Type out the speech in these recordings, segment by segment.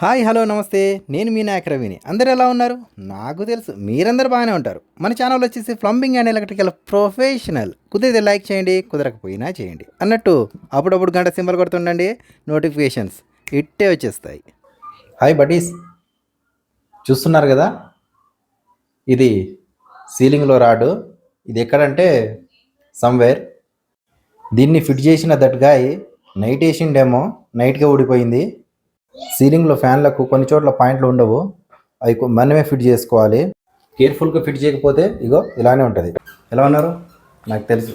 Hi hello నమస్తే. నేను మీ నాయక్ రవిని. అందరూ ఎలా ఉన్నారు? నాకు తెలుసు మీరందరూ బాగానే ఉంటారు. మన ఛానల్ వచ్చేసి ప్లంబింగ్ అండ్ ఎలక్ట్రికల్ ప్రొఫెషనల్. కుదిరితే లైక్ చేయండి, కుదరకపోయినా చేయండి అన్నట్టు. అప్పుడప్పుడు గంట సింబల్ కొడుతుండండి, నోటిఫికేషన్స్ ఇట్టే వచ్చేస్తాయి. హాయ్ బడీస్, చూస్తున్నారు కదా, ఇది సీలింగ్లో రాడు. ఇది ఎక్కడంటే సమ్వేర్. దీన్ని ఫిట్ చేసిన దట్ గాయ్ నైట్ వేసిండేమో, నైట్గా ఊడిపోయింది. సీలింగ్లో ఫ్యాన్లకు కొన్ని చోట్ల పాయింట్లు ఉండవు, అవి మనమే ఫిట్ చేసుకోవాలి. కేర్ఫుల్గా ఫిట్ చేయకపోతే ఇగో ఇలానే ఉంటుంది. ఎలా ఉన్నారు? నాకు తెలుసు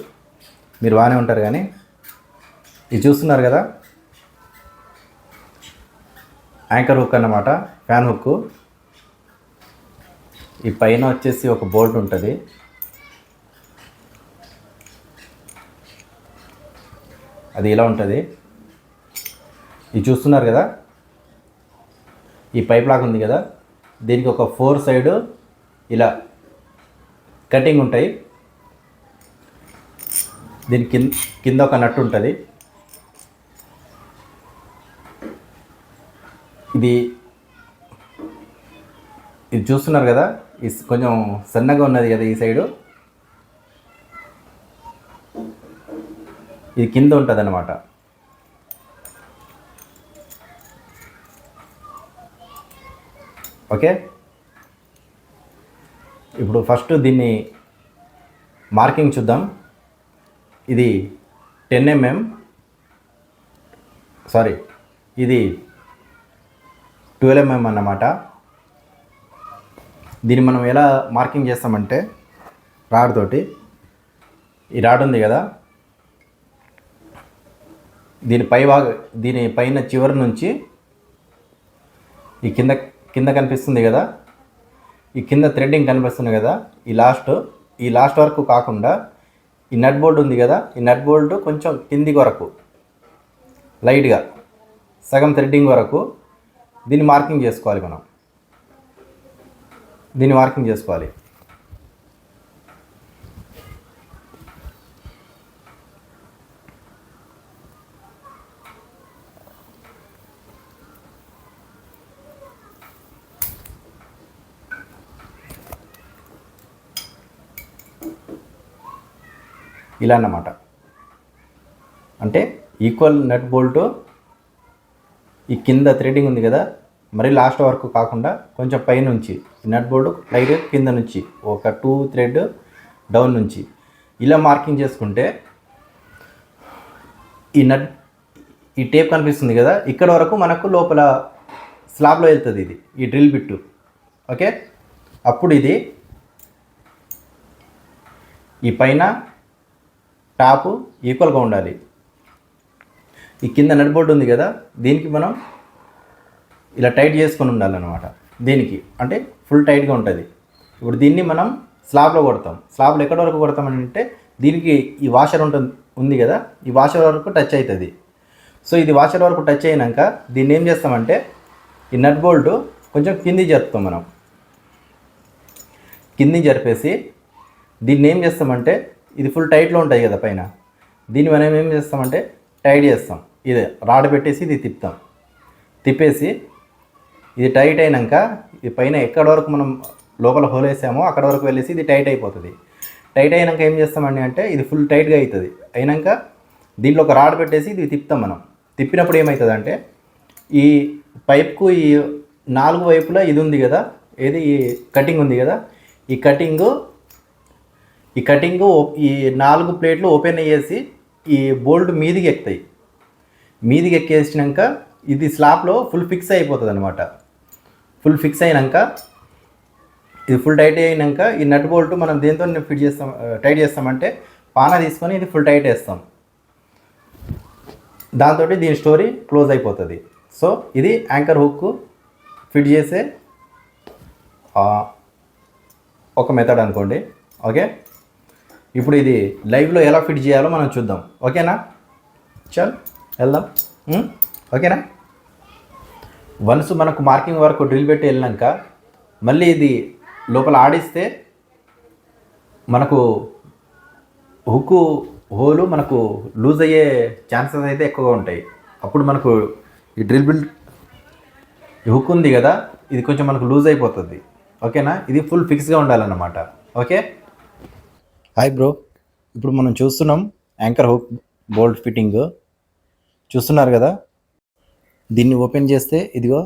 మీరు బాగానే ఉంటారు, కానీ ఇది చూస్తున్నారు కదా, యాంకర్ హుక్ అన్నమాట, ఫ్యాన్ హుక్. ఈ పైన వచ్చేసి ఒక బోల్ట్ ఉంటుంది. అది ఇలా ఉంటుంది. ఇది చూస్తున్నారు కదా, ఈ పైప్ లాగా ఉంది కదా, దీనికి ఒక 4 సైడ్ ఇలా కటింగ్ ఉంటాయి. దీని కింద ఒక నట్టు ఉంటుంది. ఇది చూస్తున్నారు కదా, కొంచెం సన్నగా ఉన్నది కదా ఈ సైడు, ఇది కింద ఉంటుంది అన్నమాట. ఓకే, ఇప్పుడు ఫస్ట్ దీన్ని మార్కింగ్ చూద్దాం. ఇది 10 mm, సారీ ఇది 12 mm అన్నమాట. దీన్ని మనం ఎలా మార్కింగ్ చేస్తామంటే, రాడ్ తోటి, ఈ రాడ్ ఉంది కదా, దీని పైన చివరి నుంచి ఈ కింద కనిపిస్తుంది కదా, ఈ కింద థ్రెడ్డింగ్ కనిపిస్తుంది కదా, ఈ లాస్ట్ వరకు కాకుండా ఈ నట్ బోల్ట్ ఉంది కదా, ఈ నట్ బోల్ట్ కొంచెం కిందికి వరకు లైట్గా సగం థ్రెడ్డింగ్ వరకు దీన్ని మార్కింగ్ చేసుకోవాలి. దీన్ని మార్కింగ్ చేసుకోవాలి. ఇలా అన్నమాట. అంటే ఈక్వల్ నట్ బోల్ట్, ఈ కింద థ్రెడ్డింగ్ ఉంది కదా, మరి లాస్ట్ వరకు కాకుండా కొంచెం పైనుంచి నట్ బోల్ట్ లైట్ కింద నుంచి ఒక 2 థ్రెడ్ డౌన్ నుంచి ఇలా మార్కింగ్ చేసుకుంటే ఈ టేప్ కనిపిస్తుంది కదా, ఇక్కడ వరకు మనకు లోపల స్లాబ్లో వెళ్తుంది ఇది, ఈ డ్రిల్ బిట్టు. ఓకే, అప్పుడు ఇది ఈ పైన టాపు ఈక్వల్గా ఉండాలి. ఈ కింద నట్ బోల్ట్ ఉంది కదా, దీనికి మనం ఇలా టైట్ చేసుకొని ఉండాలన్నమాట. దీనికి అంటే ఫుల్ టైట్గా ఉంటుంది. ఇప్పుడు దీన్ని మనం స్లాబ్లో కొడతాం. స్లాబ్లో ఎక్కడి వరకు కొడతామంటే, దీనికి ఈ వాషర్ ఉంది కదా, ఈ వాషర్ వరకు టచ్ అవుతుంది. సో ఇది వాషర్ వరకు టచ్ అయినాక దీన్ని ఏం చేస్తామంటే, ఈ నట్ బోల్ట్ కొంచెం కింది జరుపుతాం. మనం కింది జరిపేసి దీన్ని ఏం చేస్తామంటే, ఇది ఫుల్ టైట్లో ఉంటుంది కదా పైన, దీన్ని మనం ఏం చేస్తామంటే టైట్ చేస్తాం. ఇది రాడ్ పెట్టేసి ఇది తిప్పేసి ఇది టైట్ అయినాక, ఇది పైన ఎక్కడి వరకు మనం లోపల హోల్ వేసామో అక్కడ వరకు వెళ్ళేసి ఇది టైట్ అయిపోతుంది. టైట్ అయినాక ఏం చేస్తామండి అంటే, ఇది ఫుల్ టైట్గా అవుతుంది. అయినాక దీంట్లో ఒక రాడ్ పెట్టేసి ఇది తిప్పుతాం. మనం తిప్పినప్పుడు ఏమవుతుంది అంటే, ఈ పైప్కు ఈ 4 వైపులా ఇది ఉంది కదా, ఏది ఈ కటింగ్ ఉంది కదా, ఈ కటింగు ఈ 4 ప్లేట్లు ఓపెన్ అయ్యేసి ఈ బోల్ట్ మీదికి ఎక్కుతాయి. మీదికి ఎక్కేసినాక ఇది స్లాబ్లో ఫుల్ ఫిక్స్ అయిపోతుంది అనమాట. ఫుల్ ఫిక్స్ అయినాక, ఇది ఫుల్ టైట్ అయినాక ఈ నట్ బోల్ట్ మనం దేంతో టైట్ చేస్తామంటే, పానా తీసుకొని ఇది ఫుల్ టైట్ వేస్తాం. దాంతో దీని స్టోరీ క్లోజ్ అయిపోతుంది. సో ఇది యాంకర్ హుక్ ఫిట్ చేసే ఒక మెథడ్ అనుకోండి. ఓకే, ఇప్పుడు ఇది లైవ్లో ఎలా ఫిట్ చేయాలో మనం చూద్దాం. ఓకేనా? చల్ వెళ్దాం. ఓకేనా? వన్స్ మనకు మార్కింగ్ వరకు డ్రిల్ పెట్టి వెళ్ళినాక మళ్ళీ ఇది లోపల ఆడిస్తే మనకు హుక్ హోలు మనకు లూజ్ అయ్యే ఛాన్సెస్ అయితే ఎక్కువగా ఉంటాయి. అప్పుడు మనకు ఈ ఈ హుక్ ఉంది కదా, ఇది కొంచెం మనకు లూజ్ అయిపోతుంది. ఓకేనా, ఇది ఫుల్ ఫిక్స్గా ఉండాలన్నమాట. ఓకే. హాయ్ బ్రో, ఇప్పుడు మనం చూస్తున్నాం యాంకర్ హుక్ బోల్ట్ ఫిట్టింగ్. చూస్తున్నారు కదా, దీన్ని ఓపెన్ చేస్తే ఇదిగో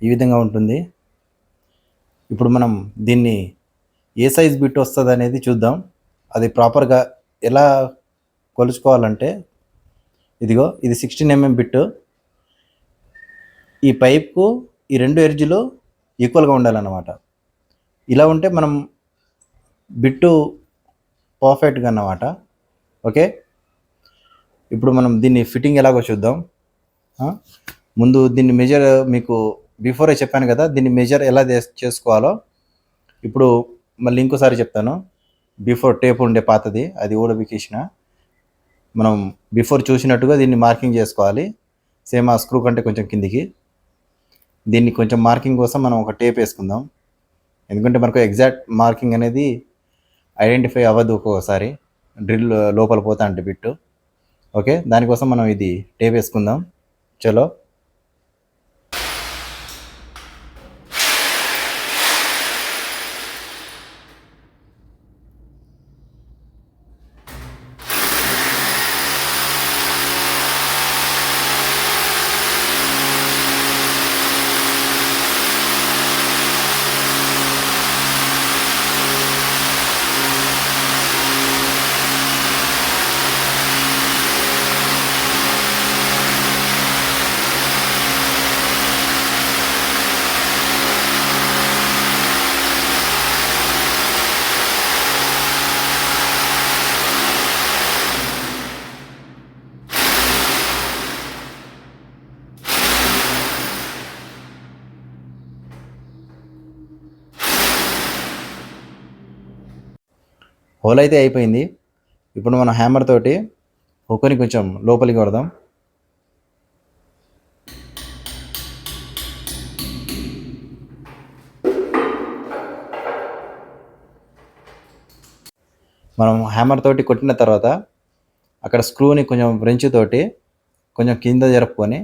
ఈ విధంగా ఉంటుంది. ఇప్పుడు మనం దీన్ని ఏ సైజ్ బిట్ వస్తుంది అనేది చూద్దాం. అది ప్రాపర్గా ఎలా కొలుచుకోవాలంటే, ఇదిగో ఇది 16 mm బిట్టు. ఈ పైప్కు ఈ 2 ఎడ్జ్లు ఈక్వల్గా ఉండాలన్నమాట. ఇలా ఉంటే మనం బిట్టు పర్ఫెక్ట్గా అన్నమాట. ఓకే, ఇప్పుడు మనం దీన్ని ఫిట్టింగ్ ఎలాగో చూద్దాం. ముందు దీన్ని మెజర్ మీకు బిఫోరే చెప్పాను కదా, దీన్ని మెజర్ ఎలా చేసుకోవాలో ఇప్పుడు మళ్ళీ ఇంకోసారి చెప్తాను. బిఫోర్ టేప్ ఉండే పాతది, అది ఊడబికేసిన మనం బిఫోర్ చూసినట్టుగా దీన్ని మార్కింగ్ చేసుకోవాలి. సేమ్ ఆ స్క్రూ కంటే కొంచెం కిందికి. దీన్ని కొంచెం మార్కింగ్ కోసం మనం ఒక టేప్ వేసుకుందాం. ఎందుకంటే మనకు ఎగ్జాక్ట్ మార్కింగ్ అనేది ఐడెంటిఫై అవ్వదు ఒక్కొక్కసారి, డ్రిల్ లోపల పోతా అంటే బిట్టు. ఓకే, దానికోసం మనం ఇది టేప్ వేసుకుందాం. చలో. హోల్ అయితే అయిపోయింది. ఇప్పుడు మనం హ్యామర్ తోటి హుక్ని కొంచెం లోపలికి కొడదాం. మనం హ్యామర్ తోటి కొట్టిన తర్వాత అక్కడ స్క్రూని కొంచెం వ్రెంచ్ తోటి కొంచెం కింద జరుపుకొని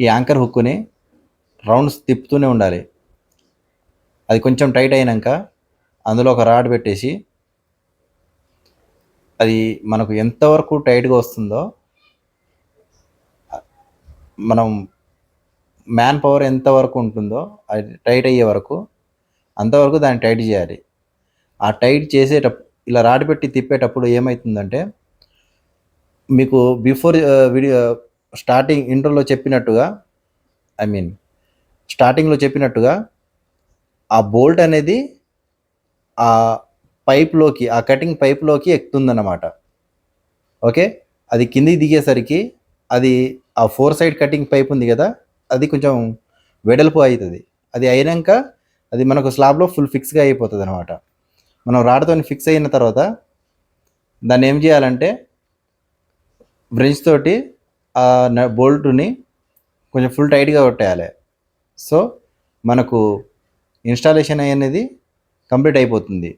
ఈ యాంకర్ హుక్ని రౌండ్స్ తిప్పుతూనే ఉండాలి. అది కొంచెం టైట్ అయినాక అందులో ఒక రాడ్ పెట్టేసి అది మనకు ఎంతవరకు టైట్గా వస్తుందో, మనం మ్యాన్ పవర్ ఎంతవరకు ఉంటుందో అది టైట్ అయ్యే వరకు అంతవరకు దాన్ని టైట్ చేయాలి. ఆ టైట్ చేసేటప్పుడు ఇలా రాడ్ పెట్టి తిప్పేటప్పుడు ఏమవుతుందంటే, మీకు బిఫోర్ వీడియో ఇంట్రోలో చెప్పినట్టుగా, స్టార్టింగ్లో చెప్పినట్టుగా ఆ బోల్ట్ అనేది ఆ పైప్లోకి, ఆ కటింగ్ పైప్లోకి ఎక్కుతుందన్నమాట. ఓకే, అది కిందికి దిగేసరికి అది ఆ 4 సైడ్ కటింగ్ పైప్ ఉంది కదా, అది కొంచెం వెడల్పు అవుతుంది. అది అయినాక అది మనకు స్లాబ్లో ఫుల్ ఫిక్స్గా అయిపోతుంది అనమాట. మనం రాడ్తో ఫిక్స్ అయిన తర్వాత దాన్ని ఏం చేయాలంటే వ్రెంచ్ తోటి ఆ బోల్ట్ని కొంచెం ఫుల్ టైట్గా కొట్టేయాలి. సో మనకు ఇన్స్టాలేషన్ అనేది కంప్లీట్ అయిపోతుంది.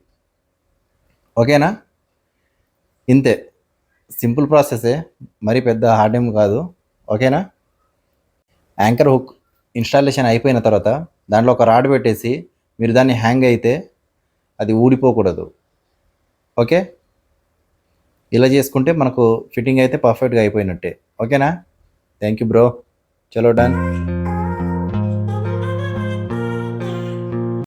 ఓకేనా, ఇంతే, సింపుల్ ప్రాసెసే, మరీ పెద్ద హార్డ్ ఏం కాదు. ఓకేనా, యాంకర్ హుక్ ఇన్స్టాలేషన్ అయిపోయిన తర్వాత దాంట్లో ఒక రాడ్ పెట్టేసి మీరు దాన్ని హ్యాంగ్ అయితే అది ఊడిపోకూడదు. ఓకే, ఇలా చేసుకుంటే మనకు ఫిట్టింగ్ అయితే పర్ఫెక్ట్గా అయిపోయినట్టే. ఓకేనా, థ్యాంక్ యూ బ్రో, చలో డన్.